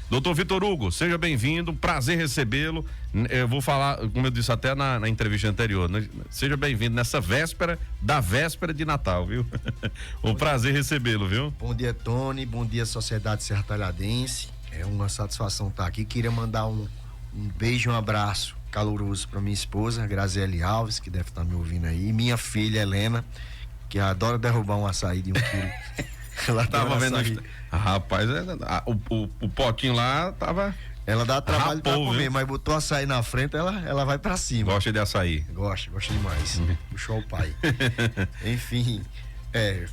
Doutor Vitor Hugo, seja bem-vindo, prazer recebê-lo. Eu vou falar, como eu disse até na entrevista anterior, né? Seja bem-vindo nessa véspera de Natal, viu? Um prazer recebê-lo, viu? Bom dia, Tony, bom dia, sociedade sertalhadense. É uma satisfação estar aqui. Queria mandar um beijo, um abraço caloroso para minha esposa, Graziele Alves, que deve estar me ouvindo aí, e minha filha, Helena, que adora derrubar um açaí de 1 quilo. Ela tava vendo. Rapaz, o potinho lá tava. Ela dá trabalho para comer, viu? Mas botou açaí na frente, ela vai para cima. Gosta de açaí? Gosta demais. Puxou o pai. Enfim,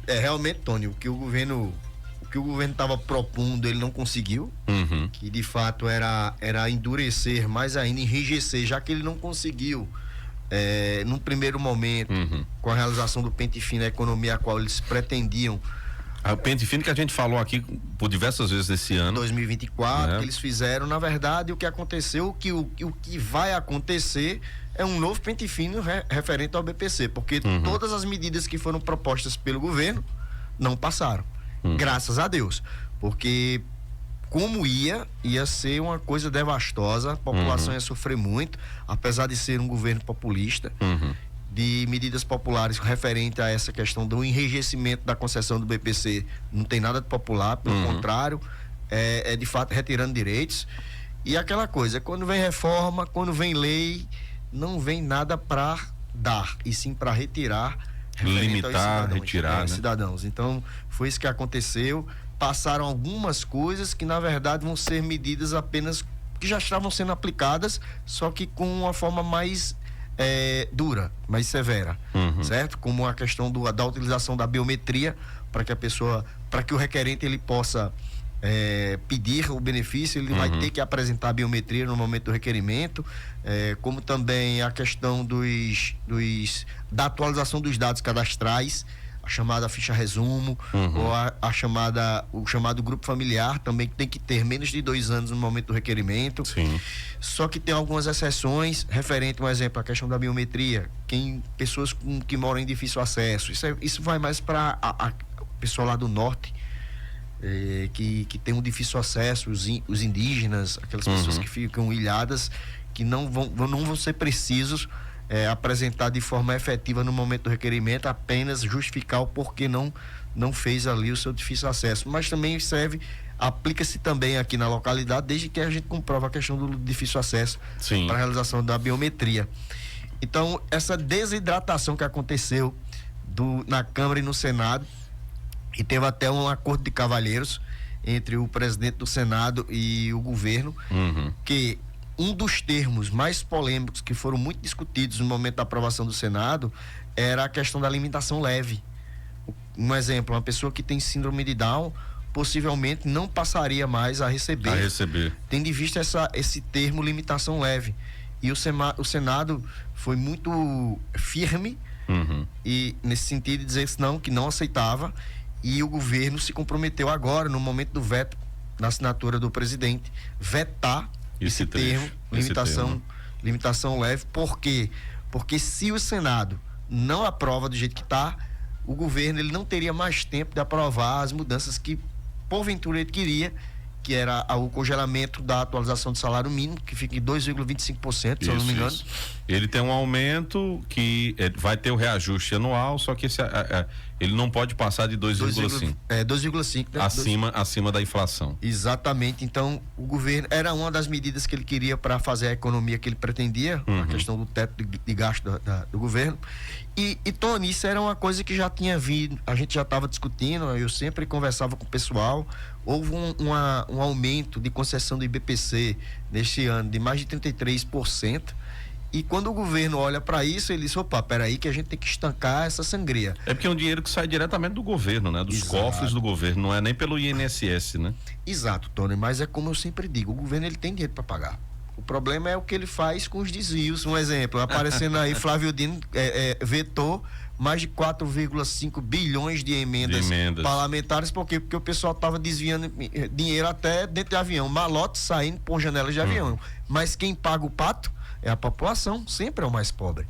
realmente, Tony, o que o governo estava propondo, ele não conseguiu, que de fato era endurecer mais ainda, enrijecer, já que ele não conseguiu, num primeiro momento, com a realização do pente fino na economia, a qual eles pretendiam. O pente fino que a gente falou aqui por diversas vezes esse ano. 2024, que eles fizeram, na verdade, o que aconteceu, o que vai acontecer é um novo pente fino referente ao BPC, porque todas as medidas que foram propostas pelo governo não passaram. Graças a Deus, porque como ia ser uma coisa devastosa, a população ia sofrer muito, apesar de ser um governo populista, de medidas populares referente a essa questão do enrijecimento da concessão do BPC, não tem nada de popular, pelo contrário, é de fato retirando direitos. E aquela coisa, quando vem reforma, quando vem lei, não vem nada para dar, e sim para retirar, limitar, retirar, né? Cidadãos. Então, foi isso que aconteceu. Passaram algumas coisas que, na verdade, vão ser medidas apenas que já estavam sendo aplicadas, só que com uma forma mais dura, mais severa, certo? Como a questão da utilização da biometria, para que o requerente ele possa pedir o benefício, ele vai ter que apresentar a biometria no momento do requerimento, como também a questão da atualização dos dados cadastrais, a chamada ficha resumo, ou o chamado grupo familiar, também tem que ter menos de 2 anos no momento do requerimento. Sim. Só que tem algumas exceções, referente, um exemplo, a questão da biometria, pessoas que moram em difícil acesso, isso vai mais para o pessoal lá do norte, que tem um difícil acesso, os indígenas, aquelas pessoas que ficam ilhadas, que não vão ser precisos apresentar de forma efetiva no momento do requerimento, apenas justificar o porquê não fez ali o seu difícil acesso, mas também aplica-se também aqui na localidade, desde que a gente comprova a questão do difícil acesso para a realização da biometria. Então, essa desidratação que aconteceu na Câmara e no Senado, e teve até um acordo de cavalheiros entre o presidente do Senado e o governo, que um dos termos mais polêmicos que foram muito discutidos no momento da aprovação do Senado era a questão da alimentação leve. Um exemplo, uma pessoa que tem síndrome de Down possivelmente não passaria mais a receber. Tendo em vista esse termo limitação leve. E o Senado foi muito firme e nesse sentido de dizer que não aceitava, e o governo se comprometeu agora, no momento do veto, na assinatura do presidente, vetar esse termo, limitação leve. Por quê? Porque se o Senado não aprova do jeito que está, o governo ele não teria mais tempo de aprovar as mudanças que porventura ele queria, que era o congelamento da atualização do salário mínimo, que fica em 2,25%, se eu não me engano. Ele tem um aumento que vai ter o reajuste anual, só que ele não pode passar de 2,5%. 2,5%. Né? Acima da inflação. Exatamente. Então, o governo, era uma das medidas que ele queria para fazer a economia que ele pretendia, a questão do teto de gasto do governo. E, Tony, isso era uma coisa que já tinha vindo, a gente já estava discutindo, eu sempre conversava com o pessoal. Houve um aumento de concessão do IBPC neste ano de mais de 33%. E quando o governo olha para isso, ele diz: opa, peraí, que a gente tem que estancar essa sangria. É porque é um dinheiro que sai diretamente do governo, né? Dos cofres do governo, não é nem pelo INSS, né? Exato, Tony, mas é como eu sempre digo, o governo ele tem dinheiro para pagar. O problema é o que ele faz com os desvios. Um exemplo, aparecendo aí, Flávio Dino vetou mais de 4,5 bilhões de emendas parlamentares. Por quê? Porque o pessoal estava desviando dinheiro até dentro de avião, malote saindo por janelas de avião. Mas quem paga o pato é a população, sempre é o mais pobre.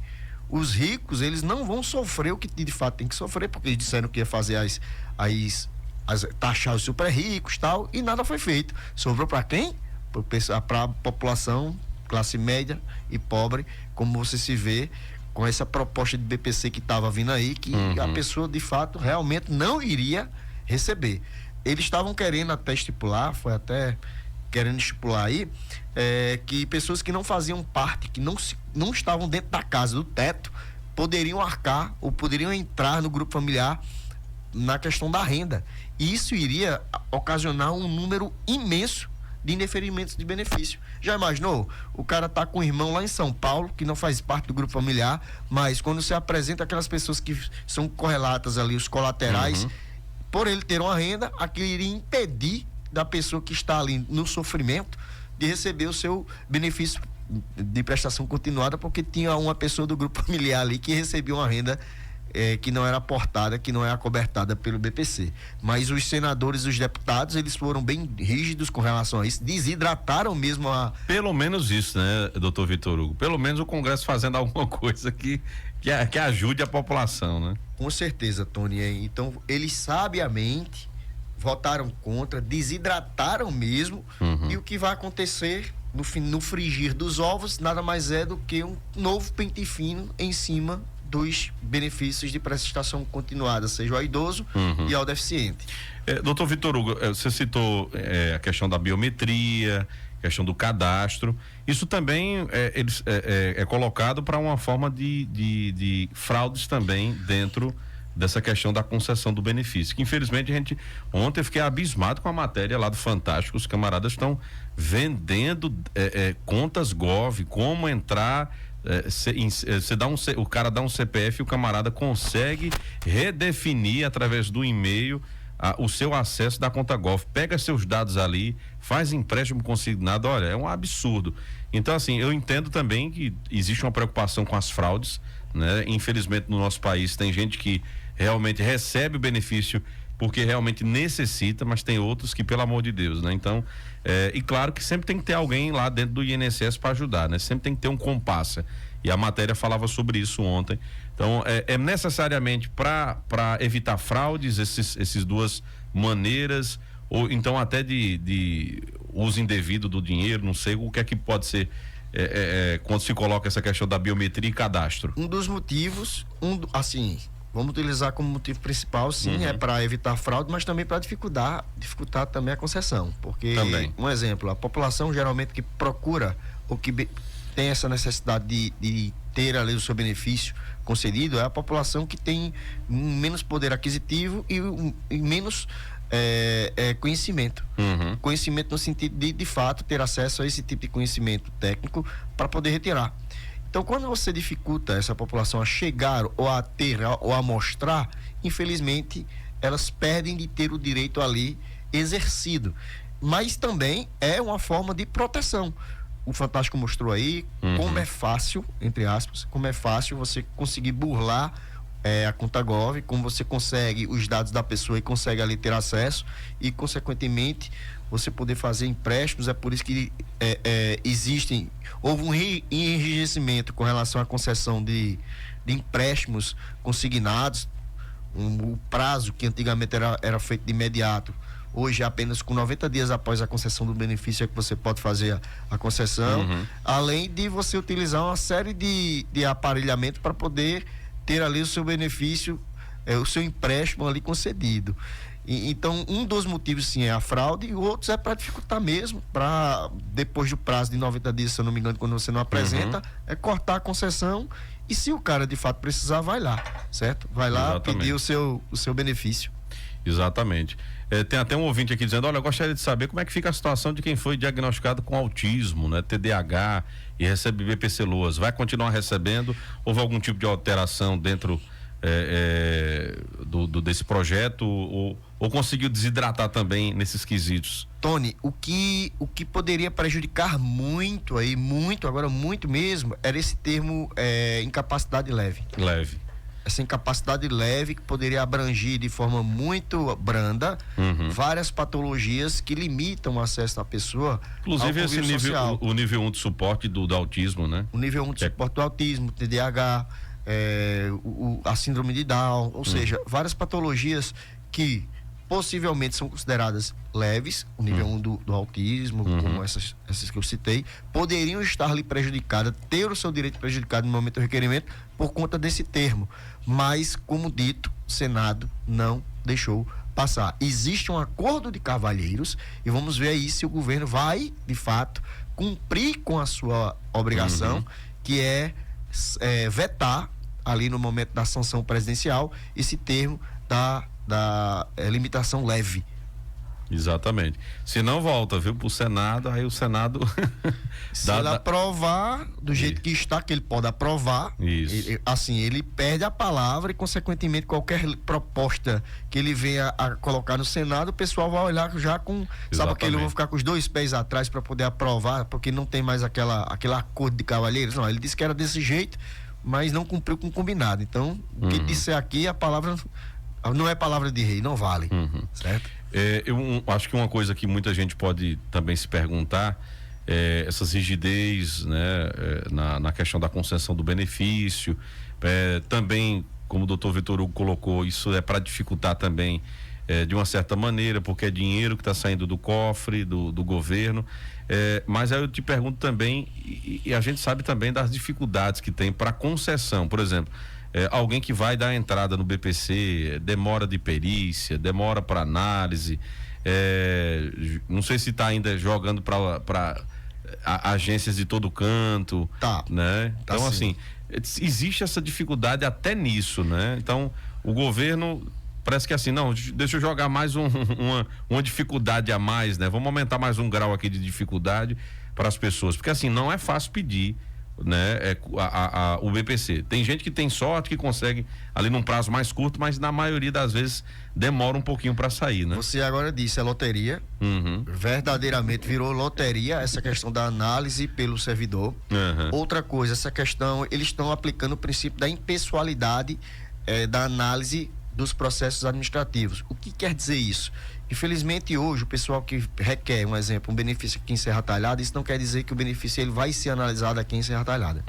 Os ricos, eles não vão sofrer o que de fato tem que sofrer, porque eles disseram que ia fazer taxar os super ricos, tal, e nada foi feito. Sobrou para quem? Para a população classe média e pobre, como você se vê com essa proposta de BPC que estava vindo aí, que a pessoa de fato realmente não iria receber. Eles estavam querendo até estipular, aí, que pessoas que não faziam parte, que não estavam dentro da casa, do teto, poderiam arcar ou poderiam entrar no grupo familiar na questão da renda. E isso iria ocasionar um número imenso de indeferimentos de benefício. Já imaginou? O cara tá com um irmão lá em São Paulo, que não faz parte do grupo familiar, mas quando você apresenta aquelas pessoas que são correlatas ali, os colaterais, por ele ter uma renda, aquilo iria impedir da pessoa que está ali no sofrimento de receber o seu benefício de prestação continuada, porque tinha uma pessoa do grupo familiar ali que recebia uma renda que não era aportada, que não é acobertada pelo BPC. Mas os senadores e os deputados, eles foram bem rígidos com relação a isso, desidrataram mesmo Pelo menos isso, né, doutor Vitor Hugo? Pelo menos o Congresso fazendo alguma coisa que ajude a população, né? Com certeza, Tony. Então, eles sabiamente votaram contra, desidrataram mesmo, e o que vai acontecer no frigir dos ovos nada mais é do que um novo pente fino em cima dos benefícios de prestação continuada, seja ao idoso e ao deficiente. Doutor Vitor Hugo, você citou a questão da biometria, questão do cadastro. Isso também é colocado para uma forma de fraudes também dentro dessa questão da concessão do benefício, que infelizmente ontem eu fiquei abismado com a matéria lá do Fantástico. Os camaradas estão vendendo contas Gov, como entrar. O cara dá um CPF e o camarada consegue redefinir através do e-mail o seu acesso da conta Gov, pega seus dados ali, faz empréstimo consignado. Olha, é um absurdo. Então, assim, eu entendo também que existe uma preocupação com as fraudes, né? Infelizmente no nosso país tem gente que realmente recebe o benefício porque realmente necessita, mas tem outros que, pelo amor de Deus, né? Então, e claro que sempre tem que ter alguém lá dentro do INSS para ajudar, né? Sempre tem que ter um compasso. E a matéria falava sobre isso ontem. Então, necessariamente para evitar fraudes, esses duas maneiras, ou então até de uso indevido do dinheiro, não sei o que é que pode ser quando se coloca essa questão da biometria e cadastro. Um dos motivos, vamos utilizar como motivo principal, sim, é para evitar fraude, mas também para dificultar também a concessão, porque também. Um exemplo, a população geralmente que procura ou que tem essa necessidade de ter ali o seu benefício concedido é a população que tem menos poder aquisitivo e menos conhecimento. Conhecimento no sentido de fato ter acesso a esse tipo de conhecimento técnico para poder retirar. Então, quando você dificulta essa população a chegar ou a ter ou a mostrar, infelizmente elas perdem de ter o direito ali exercido. Mas também é uma forma de proteção. O Fantástico mostrou aí como é fácil, entre aspas, como é fácil você conseguir burlar a conta Gov, como você consegue os dados da pessoa e consegue ali ter acesso e, consequentemente, você poder fazer empréstimos. É por isso que houve um enrijecimento com relação à concessão de empréstimos consignados. O prazo que antigamente era feito de imediato, hoje apenas com 90 dias após a concessão do benefício é que você pode fazer a concessão, além de você utilizar uma série de aparelhamento para poder ter ali o seu benefício, o seu empréstimo ali concedido. Então, um dos motivos sim é a fraude, e o outro é para dificultar mesmo, para depois do prazo de 90 dias, se eu não me engano, quando você não apresenta, é cortar a concessão, e se o cara de fato precisar, vai lá, certo? Vai lá. Exatamente. Pedir o seu benefício. Exatamente. Tem até um ouvinte aqui dizendo: olha, eu gostaria de saber como é que fica a situação de quem foi diagnosticado com autismo, né, TDAH, e recebe BPC Loas. Vai continuar recebendo? Houve algum tipo de alteração dentro desse projeto, ou conseguiu desidratar também nesses quesitos? Tony, o que poderia prejudicar muito agora muito mesmo, era esse termo incapacidade leve. Essa incapacidade leve que poderia abranger de forma muito branda várias patologias que limitam o acesso da pessoa. Inclusive esse nível, o nível 1 de suporte do autismo, né? O nível 1 de suporte do autismo, TDAH, a síndrome de Down, ou seja, várias patologias que possivelmente são consideradas leves, o nível 1 do autismo, como essas que eu citei, poderiam estar ali prejudicadas, ter o seu direito prejudicado no momento do requerimento por conta desse termo. Mas, como dito, o Senado não deixou passar. Existe um acordo de cavalheiros e vamos ver aí se o governo vai, de fato, cumprir com a sua obrigação, que é vetar ali no momento da sanção presidencial esse termo da limitação leve. Exatamente. Se não volta, viu, pro Senado, aí o Senado se ele aprovar do jeito que está, que ele pode aprovar, ele perde a palavra e, consequentemente, qualquer proposta que ele venha a colocar no Senado, o pessoal vai olhar já com, sabe, que ele vai ficar com os dois pés atrás para poder aprovar, porque não tem mais aquele acordo de cavalheiros. Não, ele disse que era desse jeito, mas não cumpriu com o combinado. Então, o que disser aqui, a palavra não é palavra de rei, não vale, certo? Eu acho que uma coisa que muita gente pode também se perguntar é essas rigidez, né, na questão da concessão do benefício, também, como o doutor Vitor Hugo colocou, isso é para dificultar também de uma certa maneira, porque é dinheiro que está saindo do cofre do governo, mas aí eu te pergunto também, e a gente sabe também das dificuldades que tem para concessão, por exemplo, alguém que vai dar entrada no BPC, demora de perícia, demora para análise, não sei se está ainda jogando para agências de todo canto, né? Então, sim, assim, existe essa dificuldade até nisso, né? Então, o governo parece que assim, não, deixa eu jogar mais uma dificuldade a mais, né? Vamos aumentar mais um grau aqui de dificuldade para as pessoas, porque assim, não é fácil pedir, né, o BPC. Tem gente que tem sorte, que consegue ali num prazo mais curto, mas na maioria das vezes demora um pouquinho para sair, né? Você agora disse, é loteria, verdadeiramente virou loteria essa questão da análise pelo servidor. Outra coisa, essa questão, eles estão aplicando o princípio da impessoalidade da análise dos processos administrativos. O que quer dizer isso? Infelizmente, hoje, o pessoal que requer, um exemplo, um benefício aqui em Serra Talhada, isso não quer dizer que o benefício ele vai ser analisado aqui em Serra Talhada.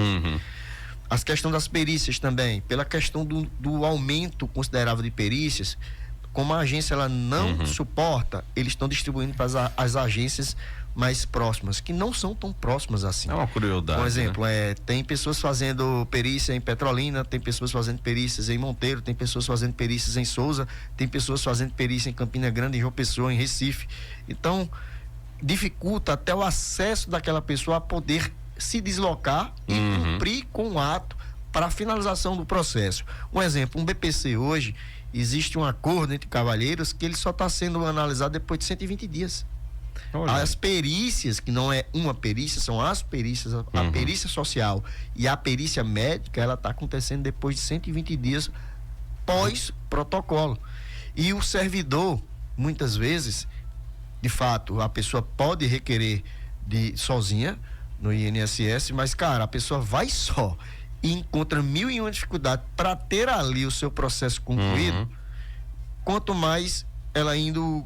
As questões das perícias também, pela questão do aumento considerável de perícias, como a agência ela não suporta, eles estão distribuindo para as agências mais próximas, que não são tão próximas assim. É uma crueldade. Por exemplo, né? Tem pessoas fazendo perícia em Petrolina, tem pessoas fazendo perícias em Monteiro, tem pessoas fazendo perícias em Souza, tem pessoas fazendo perícia em Campina Grande, em João Pessoa, em Recife. Então, dificulta até o acesso daquela pessoa a poder se deslocar e cumprir com o ato para a finalização do processo. Um exemplo, um BPC hoje, existe um acordo entre cavalheiros que ele só está sendo analisado depois de 120 dias. As perícias, que não é uma perícia, são as perícias, a perícia social e a perícia médica, ela está acontecendo depois de 120 dias pós-protocolo. E o servidor, muitas vezes, de fato, a pessoa pode requerer sozinha no INSS, mas, cara, a pessoa vai só e encontra 1001 dificuldades para ter ali o seu processo concluído, quanto mais ela indo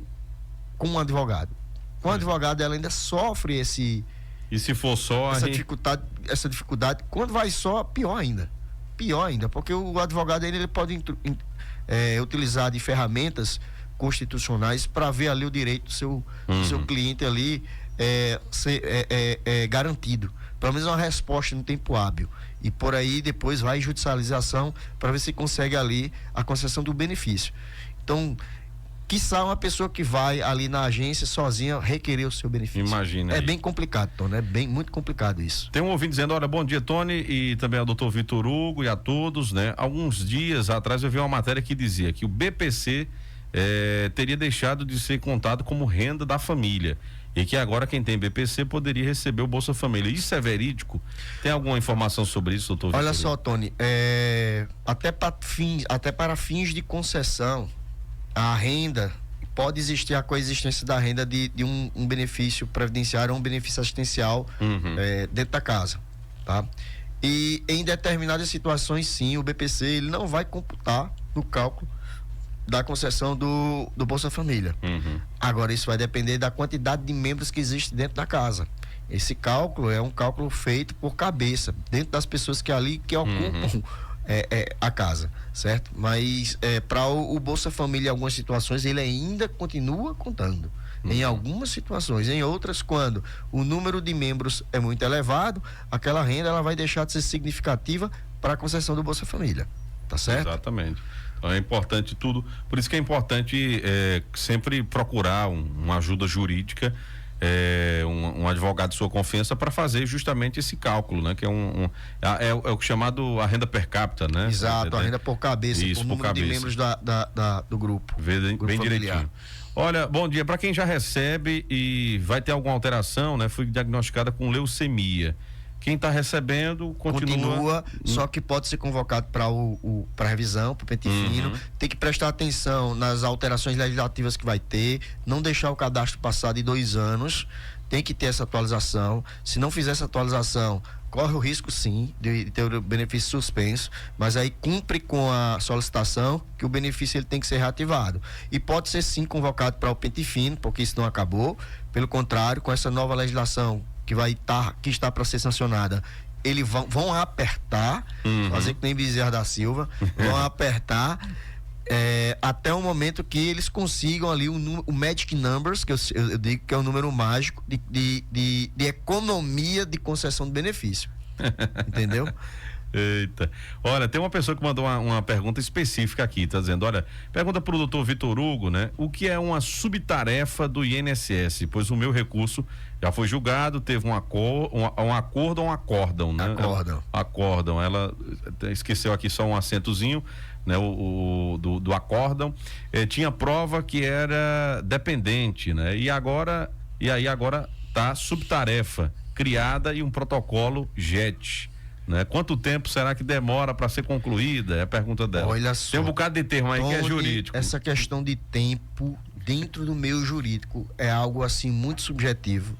com um advogado. Com o advogado, ela ainda sofre e se for só essa dificuldade, quando vai só, pior ainda, porque o advogado ele pode utilizar de ferramentas constitucionais para ver ali o direito do seu cliente ali ser garantido, pelo menos uma resposta no tempo hábil, e por aí depois vai judicialização para ver se consegue ali a concessão do benefício. Então, quiçá uma pessoa que vai ali na agência sozinha requerer o seu benefício. Imagina. É bem complicado, Tony, muito complicado isso. Tem um ouvinte dizendo, olha, bom dia, Tony, e também ao doutor Vitor Hugo e a todos, né? Alguns dias atrás eu vi uma matéria que dizia que o BPC teria deixado de ser contado como renda da família e que agora quem tem BPC poderia receber o Bolsa Família. Isso é verídico? Tem alguma informação sobre isso, doutor Vitor? Olha só, Tony, até para fins de concessão, a renda, pode existir a coexistência da renda de um benefício previdenciário ou um benefício assistencial dentro da casa, tá? E em determinadas situações, sim, o BPC ele não vai computar no cálculo da concessão do Bolsa Família. Agora, isso vai depender da quantidade de membros que existe dentro da casa. Esse cálculo é um cálculo feito por cabeça, dentro das pessoas que ocupam a casa, certo? Mas para o Bolsa Família, em algumas situações, ele ainda continua contando. Em algumas situações, em outras, quando o número de membros é muito elevado, aquela renda ela vai deixar de ser significativa para a concessão do Bolsa Família, tá certo? Exatamente. Então é importante tudo, por isso que é importante sempre procurar uma ajuda jurídica, um advogado de sua confiança para fazer justamente esse cálculo, né? Que é o chamado a renda per capita, né? Exato, a renda por cabeça, isso, por número cabeça. de membros do grupo. Bem direitinho. Olha, bom dia, para quem já recebe e vai ter alguma alteração, né? Fui diagnosticada com leucemia. Quem está recebendo continua, só que pode ser convocado para revisão, para o pente fino. Tem que prestar atenção nas alterações legislativas que vai ter, não deixar o cadastro passar de 2 anos, tem que ter essa atualização. Se não fizer essa atualização, corre o risco sim de ter o benefício suspenso, mas aí cumpre com a solicitação que o benefício ele tem que ser reativado. E pode ser sim convocado para o pente fino, porque isso não acabou. Pelo contrário, com essa nova legislação que está para ser sancionada, eles vão apertar, fazer que nem Bezerra da Silva, vão apertar até o momento que eles consigam ali o Magic Numbers, que eu digo que é o número mágico de economia de concessão de benefício. Entendeu? Eita. Olha, tem uma pessoa que mandou uma pergunta específica aqui, tá dizendo, olha, pergunta pro doutor Vitor Hugo, né? O que é uma subtarefa do INSS? Pois o meu recurso já foi julgado, teve um acordo ou um acórdão, né? Acórdão. Ela esqueceu aqui só um acentozinho, né? Do acórdão. Tinha prova que era dependente, né? E agora tá subtarefa criada e um protocolo JET. Né? Quanto tempo será que demora para ser concluída? É a pergunta dela. Olha só, tem um bocado de termo aí que é jurídico. Essa questão de tempo dentro do meio jurídico é algo assim muito subjetivo,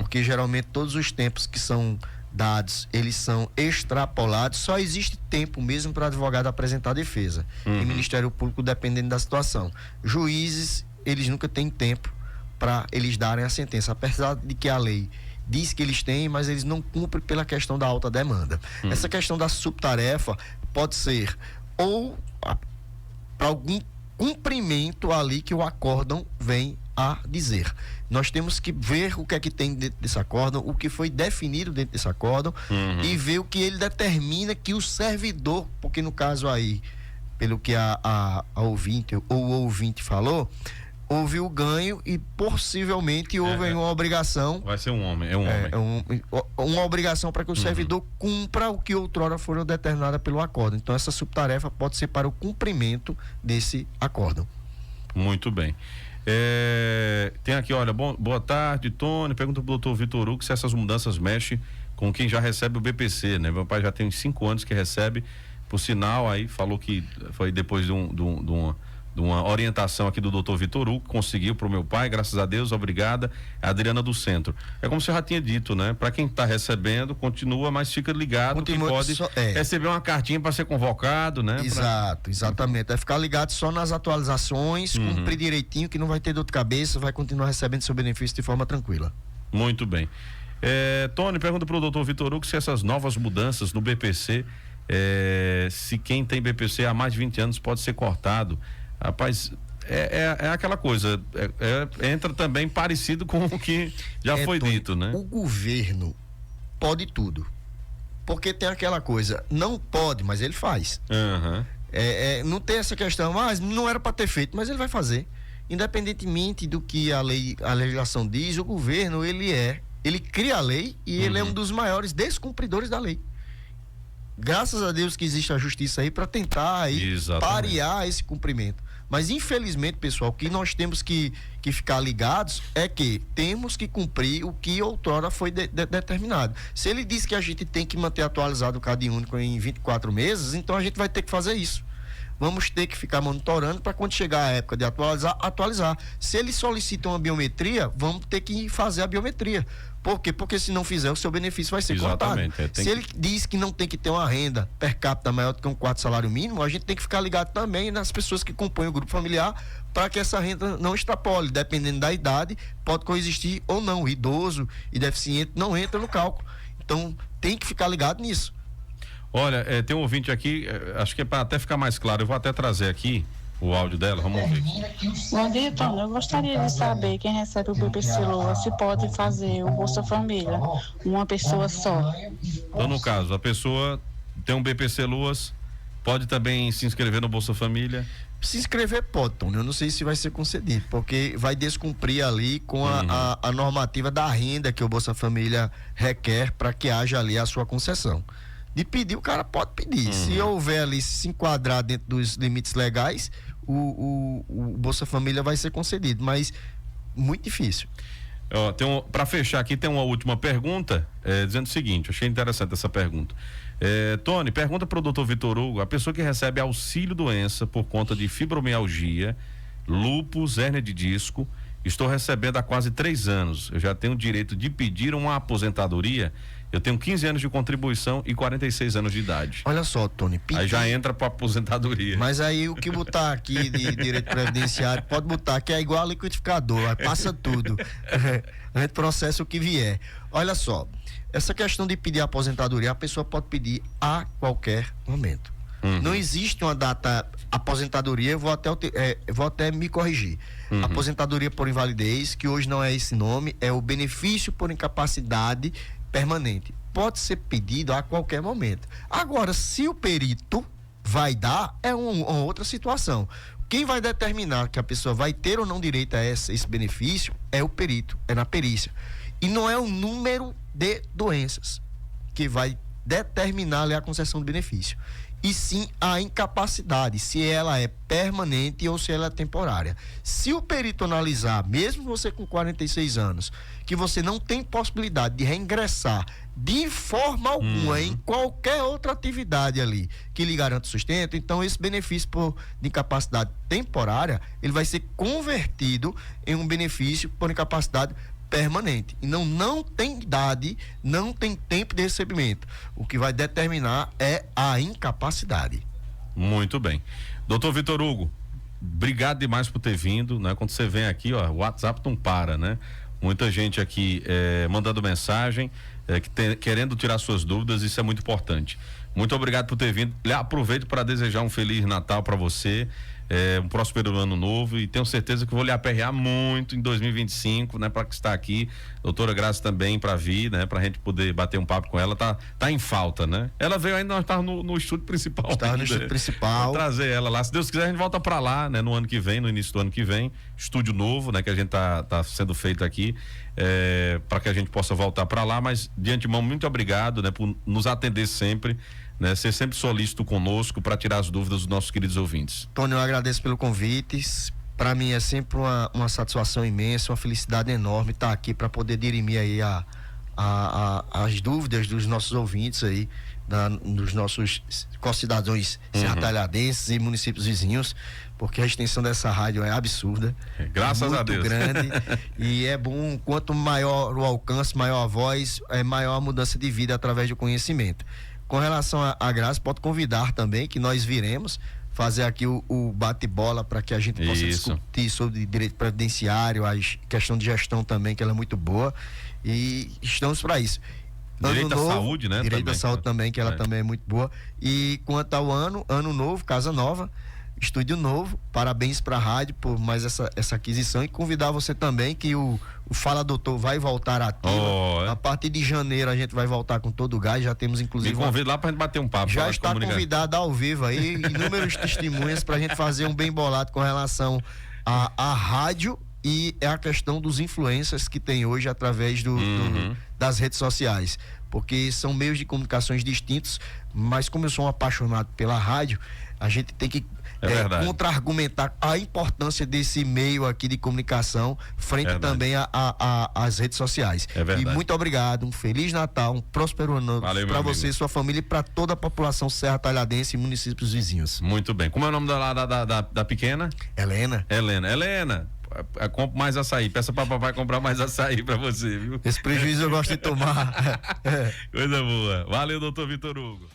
porque geralmente todos os tempos que são dados, eles são extrapolados. Só existe tempo mesmo para advogado apresentar a defesa e Ministério Público dependendo da situação. Juízes, eles nunca têm tempo para eles darem a sentença, apesar de que a lei diz que eles têm, mas eles não cumprem pela questão da alta demanda. Essa questão da subtarefa pode ser ou para algum cumprimento ali que o acórdão vem a dizer. Nós temos que ver o que é que tem dentro desse acórdão, o que foi definido dentro desse acórdão e ver o que ele determina que o servidor, porque no caso aí, pelo que a ouvinte ou o ouvinte falou, houve o ganho e possivelmente houve uma obrigação. Vai ser um homem, homem. Uma obrigação para que o servidor cumpra o que outrora foram determinada pelo acórdão. Então essa subtarefa pode ser para o cumprimento desse acórdão. Muito bem. Tem aqui, olha, boa tarde, Tony. Pergunta pro doutor Vitor Hugo se essas mudanças mexem com quem já recebe o BPC, né? Meu pai já tem 5 anos que recebe, por sinal, aí falou que foi depois de uma orientação aqui do doutor Vitor Hugo, conseguiu pro meu pai, graças a Deus, obrigada, a Adriana do Centro. É como você já tinha dito, né? Para quem está recebendo, continua, mas fica ligado que pode receber uma cartinha para ser convocado, né? Exatamente. Vai ficar ligado só nas atualizações, cumprir direitinho, que não vai ter dor de cabeça, vai continuar recebendo seu benefício de forma tranquila. Muito bem. Tony, pergunta pro doutor Vitor Hugo se essas novas mudanças no BPC, se quem tem BPC há mais de 20 anos pode ser cortado. Rapaz, é aquela coisa, entra também parecido com o que já foi dito, né? O governo pode tudo, porque tem aquela coisa, não pode, mas ele faz. Não tem essa questão, mas não era para ter feito, mas ele vai fazer. Independentemente do que a legislação diz, o governo, ele cria a lei e ele é um dos maiores descumpridores da lei. Graças a Deus que existe a justiça aí para tentar aí parear esse cumprimento. Mas infelizmente, pessoal, o que nós temos que ficar ligados é que temos que cumprir o que outrora foi determinado. Se ele diz que a gente tem que manter atualizado o CAD único em 24 meses, então a gente vai ter que fazer isso. Vamos ter que ficar monitorando para quando chegar a época de atualizar. Se ele solicita uma biometria, vamos ter que fazer a biometria. Por quê? Porque se não fizer, o seu benefício vai ser cortado. Se ele diz que não tem que ter uma renda per capita maior do que um 4 salário mínimo, a gente tem que ficar ligado também nas pessoas que compõem o grupo familiar para que essa renda não extrapole. Dependendo da idade, pode coexistir ou não. O idoso e deficiente não entra no cálculo. Então, tem que ficar ligado nisso. Olha, tem um ouvinte aqui, acho que é para até ficar mais claro, eu vou até trazer aqui o áudio dela, vamos ouvir. Bom dia, Tony. Eu gostaria de saber quem recebe o BPC Lua, se pode fazer o Bolsa Família, uma pessoa só. Então, no caso, a pessoa tem um BPC Luas, pode também se inscrever no Bolsa Família? Se inscrever pode, Tony. Eu não sei se vai ser concedido, porque vai descumprir ali com a normativa da renda que o Bolsa Família requer para que haja ali a sua concessão. De pedir, o cara pode pedir. Se houver ali, se enquadrar dentro dos limites legais, o Bolsa Família vai ser concedido, mas muito difícil. Para fechar aqui, tem uma última pergunta, dizendo o seguinte, achei interessante essa pergunta. Tony, pergunta para o doutor Vitor Hugo: a pessoa que recebe auxílio doença por conta de fibromialgia, lúpus, hérnia de disco, estou recebendo há quase 3 anos, eu já tenho o direito de pedir uma aposentadoria? Eu tenho 15 anos de contribuição e 46 anos de idade. Olha só, Tony. Aí já entra para aposentadoria. Mas aí o que botar aqui de direito previdenciário, pode botar que é igual a liquidificador, aí passa tudo. A gente processa o que vier. Olha só, essa questão de pedir aposentadoria, a pessoa pode pedir a qualquer momento. Não existe uma data aposentadoria, eu vou até me corrigir. Aposentadoria por invalidez, que hoje não é esse nome, é o benefício por incapacidade permanente. Pode ser pedido a qualquer momento. Agora, se o perito vai dar, é uma outra situação. Quem vai determinar que a pessoa vai ter ou não direito a esse benefício é o perito, é na perícia. E não é o número de doenças que vai determinar ali a concessão do benefício, e sim a incapacidade, se ela é permanente ou se ela é temporária. Se o perito analisar, mesmo você com 46 anos, que você não tem possibilidade de reingressar de forma alguma em qualquer outra atividade ali que lhe garanta sustento, então esse benefício de incapacidade temporária, ele vai ser convertido em um benefício por incapacidade permanente. E não tem idade, não tem tempo de recebimento. O que vai determinar é a incapacidade. Muito bem. Doutor Vitor Hugo, obrigado demais por ter vindo, né? Quando você vem aqui, ó, o WhatsApp não para, né? Muita gente aqui mandando mensagem, querendo tirar suas dúvidas, isso é muito importante. Muito obrigado por ter vindo. Aproveito para desejar um Feliz Natal para você, um próspero ano novo, e tenho certeza que vou lhe aperrear muito em 2025, né? Para que está aqui, doutora Graça também para vir, né? Pra gente poder bater um papo com ela, tá em falta, né? Ela veio ainda, nós estávamos no estúdio principal. Estava no estúdio principal. Vou trazer ela lá, se Deus quiser a gente volta para lá, né? No ano que vem, no início do ano que vem, estúdio novo, né? Que a gente tá sendo feito aqui, para que a gente possa voltar para lá, mas de antemão, muito obrigado, né? Por nos atender sempre, né? Ser sempre solícito conosco para tirar as dúvidas dos nossos queridos ouvintes. Tony, eu agradeço pelo convite. Para mim é sempre uma satisfação imensa, uma felicidade enorme estar aqui para poder dirimir aí as dúvidas dos nossos ouvintes aí, dos nossos concidadãos serratalhadenses e municípios vizinhos, porque a extensão dessa rádio é absurda. Graças a Deus. Muito grande. E é bom, quanto maior o alcance, maior a voz, maior a mudança de vida através do conhecimento. Com relação à Graça, pode convidar também, que nós viremos fazer aqui o bate-bola para que a gente possa discutir sobre direito previdenciário, a questão de gestão também, que ela é muito boa, e estamos para isso. Direito à saúde, né? Direito à saúde também, que ela também é muito boa. E quanto ao ano novo, casa nova, estúdio novo, parabéns para a rádio por mais essa aquisição, e convidar você também que o Fala Doutor vai voltar ativo. A partir de janeiro a gente vai voltar com todo o gás, já temos inclusive... Me convida lá pra gente bater um papo. Já está convidado ao vivo aí, inúmeros testemunhas pra gente fazer um bem bolado com relação à rádio e a questão dos influencers que tem hoje através das redes sociais, porque são meios de comunicações distintos, mas como eu sou um apaixonado pela rádio, a gente tem que contra-argumentar a importância desse meio aqui de comunicação frente também às redes sociais. E muito obrigado, um Feliz Natal, um próspero ano para você, sua família e para toda a população serratalhadense e municípios vizinhos. Muito bem. Como é o nome da pequena? Helena. Helena, compre mais açaí, peça para papai comprar mais açaí para você, viu? Esse prejuízo eu gosto de tomar. Coisa boa. Valeu, doutor Vitor Hugo.